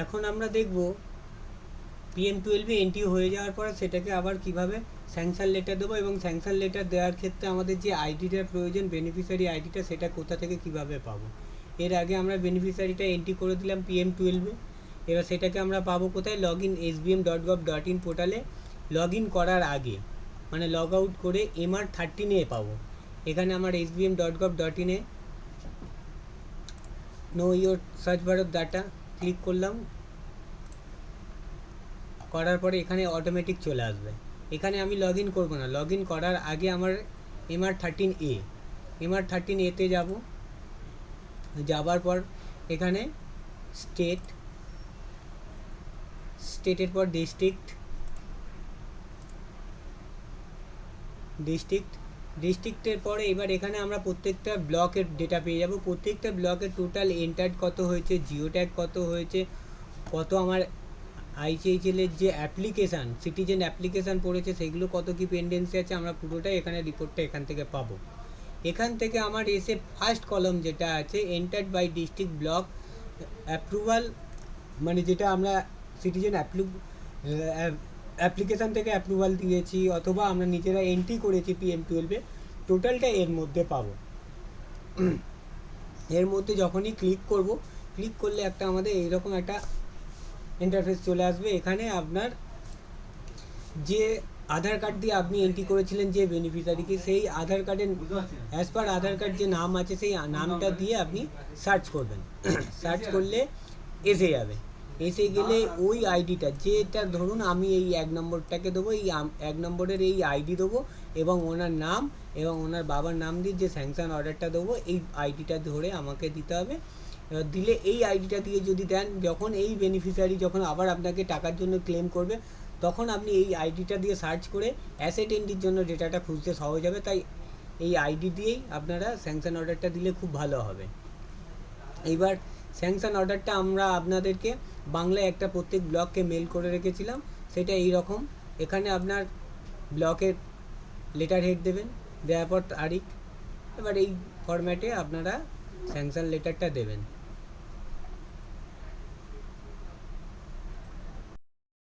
এখন আমরা দেখব PM12 এন্ট্রি হয়ে যাওয়ার পরে সেটাকে আবার কিভাবে স্যাংশন লেটার দেবো, এবং স্যাংশন লেটার দেওয়ার ক্ষেত্রে আমাদের যে আইডিটার প্রয়োজন, বেনিফিশিয়ারি আইডিটা, সেটা কোথা থেকে কিভাবে পাবো। এর আগে আমরা বেনিফিশিয়ারিটা এন্ট্রি করে দিলাম PM12, এবার সেটাকে আমরা পাবো কোথায়, login.sbm.gov.in পোর্টালে লগ ইন করার আগে, মানে লগ আউট করে MR13 পাবো। এখানে আমার sbm.gov.in know your search Bharat data click করলাম, করার পরে এখানে অটোমেটিক চলে আসবে। এখানে আমি লগ ইন করবো না, লগ ইন করার আগে আমার MR13 তে যাব, যাবার পর এখানে স্টেটের পর ডিস্ট্রিক্টের পরে এবার এখানে আমরা প্রত্যেকটা ব্লকের ডেটা পেয়ে যাব। প্রত্যেকটা ব্লকের টোটাল এন্টার্ড কত হয়েছে, জিও ট্যাগ কত হয়েছে, কত আমার ICHL এর যে অ্যাপ্লিকেশান, সিটিজেন অ্যাপ্লিকেশান পড়েছে, সেগুলো কত কি পেন্ডেন্সি আছে, আমরা পুরোটাই এখানে রিপোর্টটা এখান থেকে পাবো। এখান থেকে আমার এসে ফার্স্ট কলম যেটা আছে entered by district block approval, মানে যেটা আমরা সিটিজেন অ্যাপ্লিকেশান থেকে অ্যাপ্রুভাল দিয়েছি অথবা আমরা নিজেরা এন্ট্রি করেছি PM12, টোটালটা এর মধ্যে পাবো। এর মধ্যে যখনই ক্লিক করলে একটা আমাদের এইরকম একটা ইন্টারফেস চলে আসবে। এখানে আপনার যে আধার কার্ড দিয়ে আপনি এন্ট্রি করেছিলেন যে বেনিফিশিয়ারিকে, সেই আধার কার্ডের অ্যাজ পার আধার কার্ড যে নাম আছে সেই নামটা দিয়ে আপনি সার্চ করবেন। সার্চ করলে এসে যাবে, এসে গেলে ওই আইডিটা, যেটা ধরুন আমি এই 1 নম্বরটাকে দেবো, এই 1 নম্বরের এই আইডি দেবো এবং ওনার নাম এবং ওনার বাবার নাম দিয়ে যে স্যাংশন অর্ডারটা দেবো, এই আইডিটা ধরে আমাকে দিতে হবে। এবার দিলে এই আইডিটা দিয়ে যদি দেন, যখন এই বেনিফিশিয়ারি যখন আবার আপনাকে টাকার জন্য ক্লেম করবে, তখন আপনি এই আইডিটা দিয়ে সার্চ করে অ্যাসেট এন্ট্রির জন্য ডেটাটা খুঁজতে সহজ হবে। তাই এই আইডি দিয়েই আপনারা স্যাংশন অর্ডারটা দিলে খুব ভালো হবে। এইবার স্যাংশন অর্ডারটা আমরা আপনাদেরকে বাংলায় একটা প্রত্যেক ব্লককে মেল করে রেখেছিলাম, সেটা এই রকম। এখানে আপনার ব্লকের লেটার হেড দেবেন, দেওয়ার পর তারিখ, এবার এই ফরম্যাটে আপনারা স্যাংশন লেটারটা দেবেন।